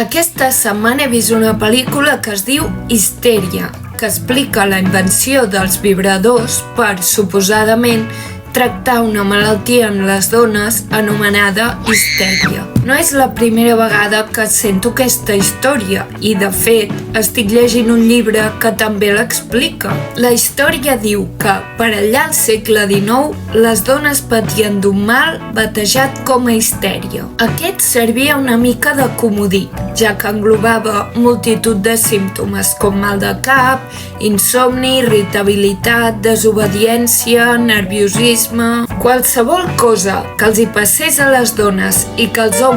Aquesta setmana he vist una pel·lícula que es diu Histèria, que explica la invenció dels vibradors per, suposadament, tractar una malaltia en les dones anomenada histèria. No és la primera vegada que sento aquesta història i, de fet, estic llegint un llibre que també l'explica. La història diu que, per allà al segle XIX, les dones patien d'un mal batejat com a histèria. Aquest servia una mica de comodí, ja que englobava multitud de símptomes com mal de cap, insomni, irritabilitat, desobediència, nerviosisme... Qualsevol cosa que els hi passés a les dones i que els homes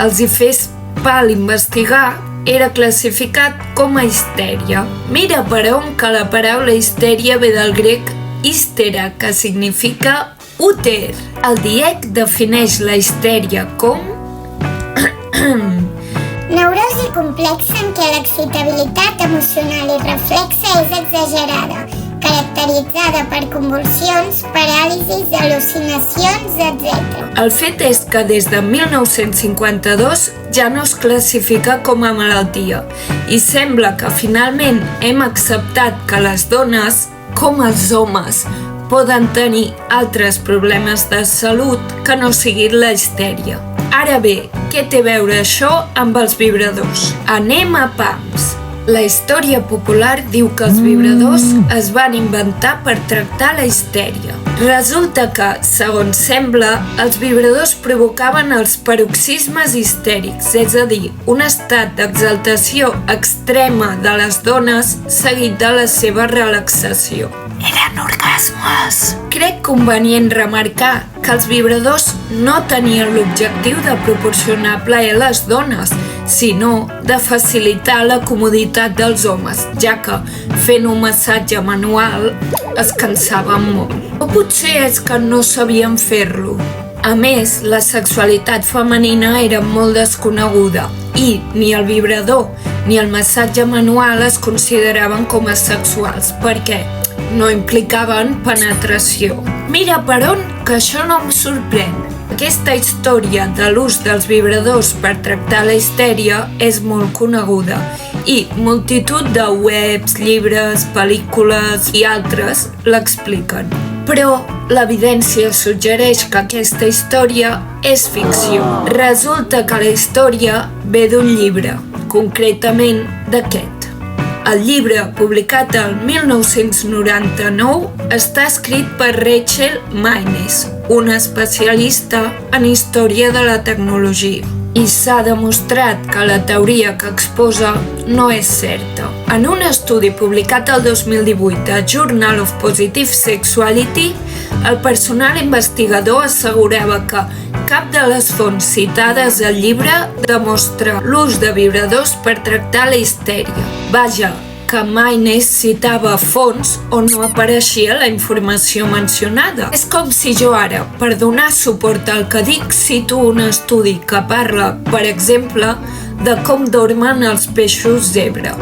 els hi fes pal investigar era classificat com a histèria. Mira per on que la paraula histèria ve del grec histera, que significa úter. El DIEC defineix la histèria com neurosi complexa en què l'excitabilitat emocional i reflexa és exagerada, caracteritzada per convulsions, paràlisis, al·lucinacions, etc. El fet és que des de 1952 ja no es classifica com a malaltia i sembla que finalment hem acceptat que les dones, com els homes, poden tenir altres problemes de salut que no siguin la histèria. Ara bé, què té a veure això amb els vibradors? Anem a pams! La història popular diu que els vibradors es van inventar per tractar la histèria. Resulta que, segons sembla, els vibradors provocaven els paroxismes histèrics, és a dir, un estat d'exaltació extrema de les dones seguit de la seva relaxació. Eren orgasmes. Crec convenient remarcar que els vibradors no tenien l'objectiu de proporcionar plaer a les dones, sinó de facilitar la comoditat dels homes, ja que fent un massatge manual es cansaven molt. O potser és que no sabien fer-lo. A més, la sexualitat femenina era molt desconeguda i ni el vibrador ni el massatge manual es consideraven com a sexuals, perquè no implicaven penetració. Mira per on, que això no em sorprèn. Aquesta història de l'ús dels vibradors per tractar la histèria és molt coneguda i multitud de webs, llibres, pel·lícules i altres l'expliquen. Però l'evidència suggereix que aquesta història és ficció. Resulta que la història ve d'un llibre, concretament d'aquest. El llibre, publicat el 1999, està escrit per Rachel Maynes, una especialista en història de la tecnologia. I s'ha demostrat que la teoria que exposa no és certa. En un estudi publicat el 2018 a Journal of Positive Sexuality, el personal investigador assegurava que cap de les fonts citades al llibre demostra l'ús de vibradors per tractar la histèria. Vaja, que Maynes citava fonts on no apareixia la informació mencionada. És com si jo ara, per donar suport al que dic, cito un estudi que parla, per exemple, de com dormen els peixos zebra.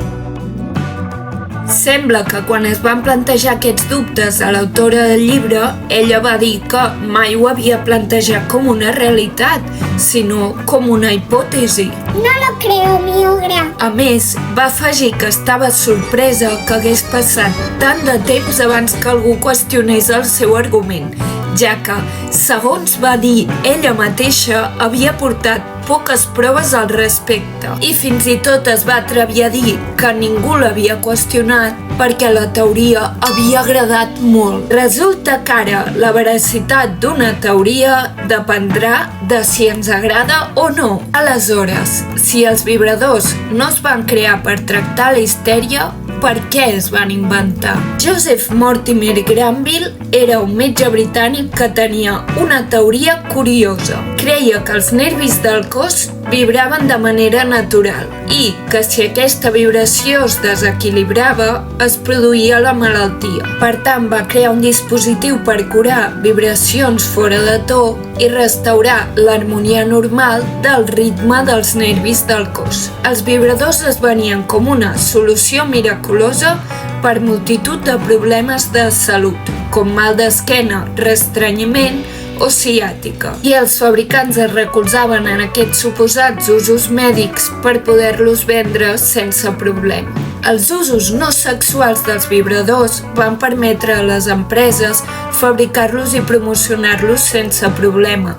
Sembla que quan es van plantejar aquests dubtes a l'autora del llibre, ella va dir que mai ho havia plantejat com una realitat, sinó com una hipòtesi. No lo creo, mi ogra. A més, va afegir que estava sorpresa que hagués passat tant de temps abans que algú qüestionés el seu argument, ja que, segons va dir ella mateixa, havia portat poques proves al respecte i fins i tot es va atrevir a dir que ningú l'havia qüestionat perquè la teoria havia agradat molt. Resulta que ara la veracitat d'una teoria dependrà de si ens agrada o no. Aleshores, si els vibradors no es van crear per tractar la histèria, per què es van inventar? Joseph Mortimer Granville era un metge britànic que tenia una teoria curiosa. Creia que els nervis del cos vibraven de manera natural i que si aquesta vibració es desequilibrava, es produïa la malaltia. Per tant, va crear un dispositiu per curar vibracions fora de to i restaurar l'harmonia normal del ritme dels nervis del cos. Els vibradors es venien com una solució miraculosa per multitud de problemes de salut, com mal d'esquena, restrenyiment o ciàtica, i els fabricants es recolzaven en aquests suposats usos mèdics per poder-los vendre sense problema. Els usos no sexuals dels vibradors van permetre a les empreses fabricar-los i promocionar-los sense problema,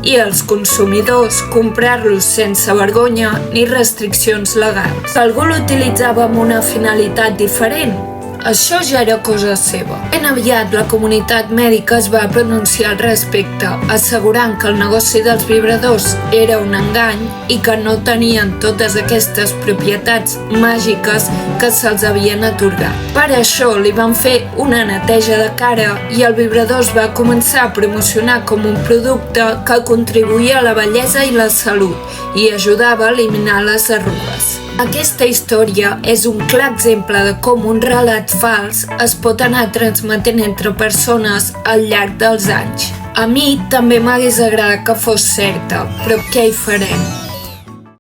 i els consumidors comprar-los sense vergonya ni restriccions legals. Algú l'utilitzava amb una finalitat diferent? Això ja era cosa seva. Ben aviat la comunitat mèdica es va pronunciar al respecte, assegurant que el negoci dels vibradors era un engany i que no tenien totes aquestes propietats màgiques que se'ls havien atorgat. Per això li van fer una neteja de cara i el vibrador es va començar a promocionar com un producte que contribuïa a la bellesa i la salut i ajudava a eliminar les arrugues. Aquesta història és un clar exemple de com un relat fals es pot anar transmetent entre persones al llarg dels anys. A mi també m'hagués agradat que fos certa, però què hi farem?